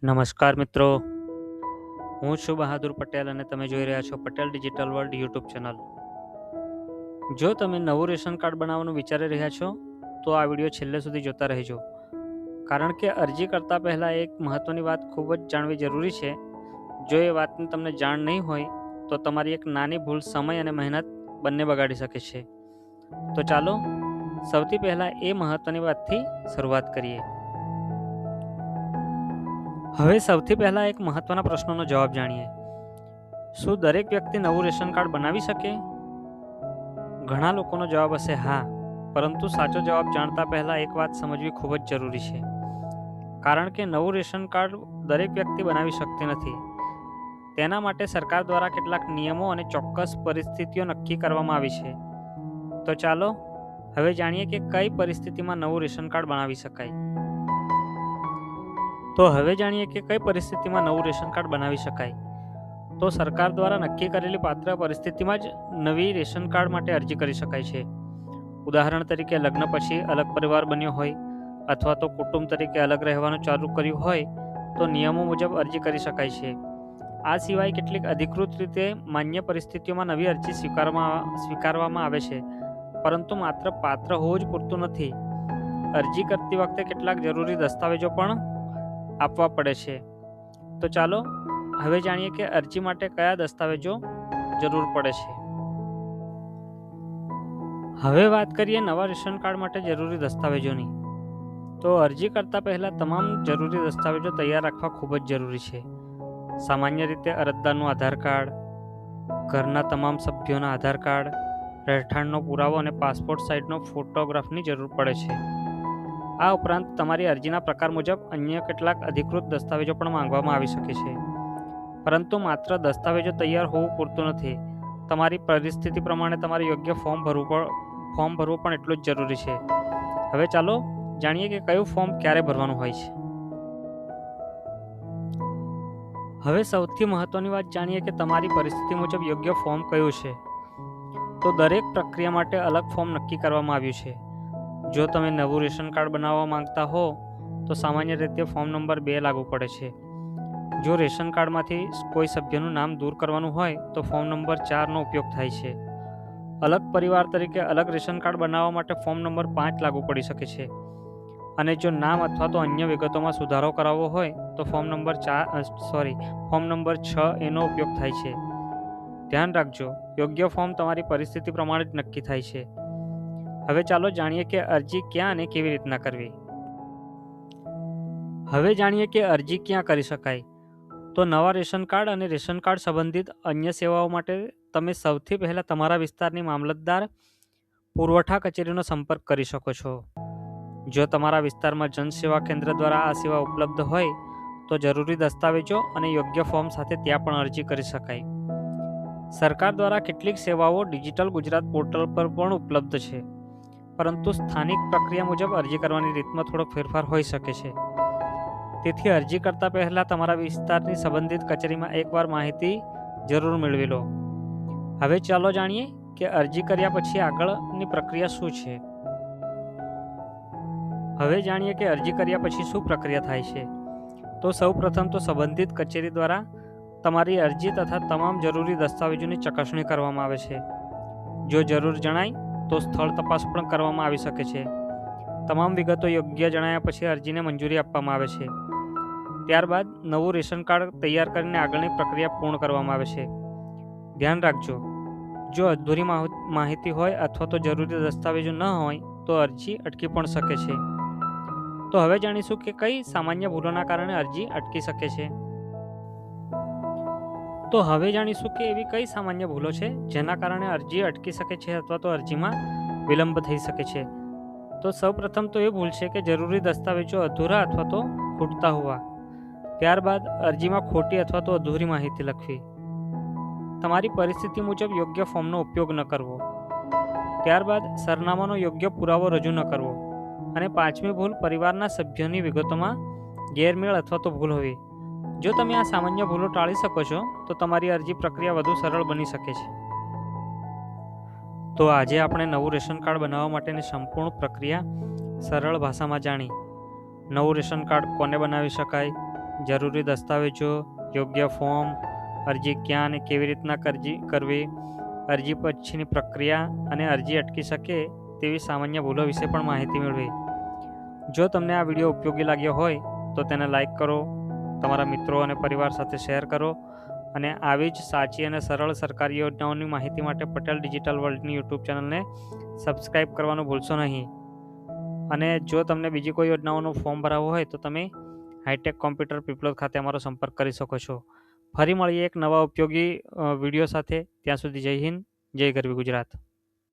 નમસ્કાર મિત્રો, હું છું બહાદુર પટેલ અને તમે જોઈ રહ્યા છો Patel digital world YouTube channel. જો તમે નવું રેશન કાર્ડ બનાવવાનું વિચારી રહ્યા છો તો આ વિડીયો છેલ્લે સુધી જોતા રહેજો, કારણ કે અરજી કરતા પહેલાં એક મહત્ત્વની વાત ખૂબ જ જાણવી જરૂરી છે. જો એ વાતની તમને જાણ નહીં હોય તો તમારી એક નાની ભૂલ સમય અને મહેનત બંને બગાડી શકે છે. તો ચાલો સૌથી પહેલાં એ મહત્ત્વની વાતથી શરૂઆત કરીએ. હવે સૌથી પહેલાં એક મહત્ત્વના પ્રશ્નનો જવાબ જાણીએ. શું દરેક વ્યક્તિ નવું રેશન કાર્ડ બનાવી શકે? ઘણા લોકોનો જવાબ હશે હા, પરંતુ સાચો જવાબ જાણતા પહેલાં એક વાત સમજવી ખૂબ જ જરૂરી છે. કારણ કે નવું રેશન કાર્ડ દરેક વ્યક્તિ બનાવી શકતી નથી. તેના માટે સરકાર દ્વારા કેટલાક નિયમો અને ચોક્કસ પરિસ્થિતિઓ નક્કી કરવામાં આવી છે. તો ચાલો હવે જાણીએ કે કઈ પરિસ્થિતિમાં નવું રેશન કાર્ડ બનાવી શકાય. કઈ પરિસ્થિતિમાં નવું રેશન કાર્ડ બનાવી શકાય. તો સરકાર દ્વારા નક્કી કરેલી પાત્ર પરિસ્થિતિમાં જ નવી રેશન કાર્ડ માટે અરજી કરી શકાય છે. ઉદાહરણ તરીકે લગ્ન પછી અલગ પરિવાર બન્યો હોય અથવા તો કુટુંબ તરીકે અલગ રહેવાનું ચાલુ કર્યું હોય તો નિયમો મુજબ અરજી કરી શકાય છે. આ સિવાય કેટલીક અધિકૃત રીતે માન્ય પરિસ્થિતિઓમાં નવી અરજી સ્વીકારવામાં આવે છે, પરંતુ માત્ર પાત્ર હોવું જ પૂરતું નથી. અરજી કરતી વખતે કેટલાક જરૂરી દસ્તાવેજો પણ આપવા પડે છે. તો ચાલો હવે જાણીએ કે અરજી માટે કયા દસ્તાવેજો જરૂર પડે છે. હવે વાત કરીએ નવા રેશન કાર્ડ માટે જરૂરી દસ્તાવેજોની. તો અરજી કરતા પહેલાં તમામ જરૂરી દસ્તાવેજો તૈયાર રાખવા ખૂબ જ જરૂરી છે. સામાન્ય રીતે અરજદારનું આધાર કાર્ડ, ઘરના તમામ સભ્યોના આધાર કાર્ડ, રહેઠાણનો પુરાવો અને પાસપોર્ટ સાઇઝનો ફોટોગ્રાફની જરૂર પડે છે. આ ઉપરાંત તમારી અરજીના પ્રકાર મુજબ અન્ય કેટલાક અધિકૃત દસ્તાવેજો પણ માંગવામાં આવી શકે છે. પરંતુ માત્ર દસ્તાવેજો તૈયાર હોવું પૂરતું નથી. તમારી પરિસ્થિતિ પ્રમાણે તમારે યોગ્ય ફોર્મ ભરવું પણ એટલું જ જરૂરી છે. હવે ચાલો જાણીએ કે કયું ફોર્મ ક્યારે ભરવાનું હોય છે. હવે સૌથી મહત્ત્વની વાત જાણીએ કે તમારી પરિસ્થિતિ મુજબ યોગ્ય ફોર્મ કયું છે. તો દરેક પ્રક્રિયા માટે અલગ ફોર્મ નક્કી કરવામાં આવ્યું છે. જો તમે નવું રેશન કાર્ડ બનાવવા માંગતા હો તો સામાન્ય રીતે ફોર્મ નંબર 2 લાગુ પડે છે. જો રેશન કાર્ડમાંથી કોઈ સભ્યનું નામ દૂર કરવાનું હોય તો ફોર્મ નંબર 4નો ઉપયોગ થાય છે. અલગ પરિવાર તરીકે અલગ રેશન કાર્ડ બનાવવા માટે ફોર્મ નંબર 5 લાગુ પડી શકે છે. અને જો નામ અથવા તો અન્ય વિગતોમાં સુધારો કરાવવો હોય તો ફોર્મ નંબર 6 એનો ઉપયોગ થાય છે. ધ્યાન રાખજો, યોગ્ય ફોર્મ તમારી પરિસ્થિતિ પ્રમાણે જ નક્કી થાય છે. હવે ચાલો જાણીએ કે અરજી ક્યાં અને કેવી રીતના કરવી. હવે જાણીએ કે અરજી ક્યાં કરી શકાય. તો નવા રેશન કાર્ડ અને રેશન કાર્ડ સંબંધિત અન્ય સેવાઓ માટે તમે સૌથી પહેલાં તમારા વિસ્તારની મામલતદાર પુરવઠા કચેરીનો સંપર્ક કરી શકો છો. જો તમારા વિસ્તારમાં જનસેવા કેન્દ્ર દ્વારા આ સેવા ઉપલબ્ધ હોય તો જરૂરી દસ્તાવેજો અને યોગ્ય ફોર્મ સાથે ત્યાં પણ અરજી કરી શકાય. સરકાર દ્વારા કેટલીક સેવાઓ ડિજિટલ ગુજરાત પોર્ટલ પર પણ ઉપલબ્ધ છે, પરંતુ સ્થાનિક પ્રક્રિયા મુજબ અરજી કરવાની રીતમાં થોડો ફેરફાર હોઈ શકે છે. તેથી અરજી કરતા પહેલાં તમારા વિસ્તારની સંબંધિત કચેરીમાં એકવાર માહિતી જરૂર મેળવી લો. હવે ચાલો જાણીએ કે અરજી કર્યા પછી આગળની પ્રક્રિયા શું છે. શું પ્રક્રિયા થાય છે. તો સૌ પ્રથમ તો સંબંધિત કચેરી દ્વારા તમારી અરજી તથા તમામ જરૂરી દસ્તાવેજોની ચકાસણી કરવામાં આવે છે. જો જરૂર જણાય તો સ્થળ તપાસ પણ કરવામાં આવી શકે છે. તમામ વિગતો યોગ્ય જણાયા પછી અરજીને મંજૂરી આપવામાં આવે છે. ત્યારબાદ નવું રેશન કાર્ડ તૈયાર કરીને આગળની પ્રક્રિયા પૂર્ણ કરવામાં આવે છે. ધ્યાન રાખજો, જો અધૂરી માહિતી હોય અથવા તો જરૂરી દસ્તાવેજો ન હોય તો અરજી અટકી પણ શકે છે. તો હવે જાણીશું કે કઈ સામાન્ય ભૂલોના કારણે અરજી અટકી શકે છે. એવી કઈ સામાન્ય ભૂલો છે જેના કારણે અરજી અટકી શકે છે અથવા તો અરજીમાં વિલંબ થઈ શકે છે. તો સૌપ્રથમ તો એ ભૂલ છે કે જરૂરી દસ્તાવેજો અધૂરા અથવા તો ખૂટતા હોવા. ત્યારબાદ અરજીમાં ખોટી અથવા તો અધૂરી માહિતી લખવી. તમારી પરિસ્થિતિ મુજબ યોગ્ય ફોર્મનો ઉપયોગ ન કરવો. ત્યારબાદ સરનામાનો યોગ્ય પુરાવો રજૂ ન કરવો. અને 5મી ભૂલ, પરિવારના સભ્યોની વિગતોમાં ગેરમેળ અથવા તો ભૂલ હોવી. જો તમે આ સામાન્ય ભૂલો ટાળી શકો છો તો તમારી અરજી પ્રક્રિયા વધુ સરળ બની શકે છે. તો આજે આપણે નવું રેશન કાર્ડ બનાવવા માટેની સંપૂર્ણ પ્રક્રિયા સરળ ભાષામાં જાણી. નવું રેશન કાર્ડ કોને બનાવી શકાય, જરૂરી દસ્તાવેજો, યોગ્ય ફોર્મ, અરજી ક્યાં અને કેવી રીતના કરવી, અરજી પછીની પ્રક્રિયા અને અરજી અટકી શકે તેવી સામાન્ય ભૂલો વિશે પણ માહિતી મેળવી. જો તમને આ વિડીયો ઉપયોગી લાગ્યો હોય તો તેને લાઈક કરો, તમારા મિત્રો અને પરિવાર સાથે શેર કરો અને આવી જ સાચી અને સરળ સરકારી યોજનાઓની માહિતી માટે પટેલ ડિજિટલ વર્લ્ડની યુટ્યુબ ચેનલને સબસ્ક્રાઈબ કરવાનું ભૂલશો નહીં. અને જો તમને બીજી કોઈ યોજનાઓનું ફોર્મ ભરાવવું હોય તો તમે હાઈટેક કોમ્પ્યુટર પીપલોદ ખાતે અમારો સંપર્ક કરી શકો છો. ફરી મળીએ એક નવા ઉપયોગી વિડીયો સાથે. ત્યાં સુધી જય હિન્દ, જય ગરવી ગુજરાત.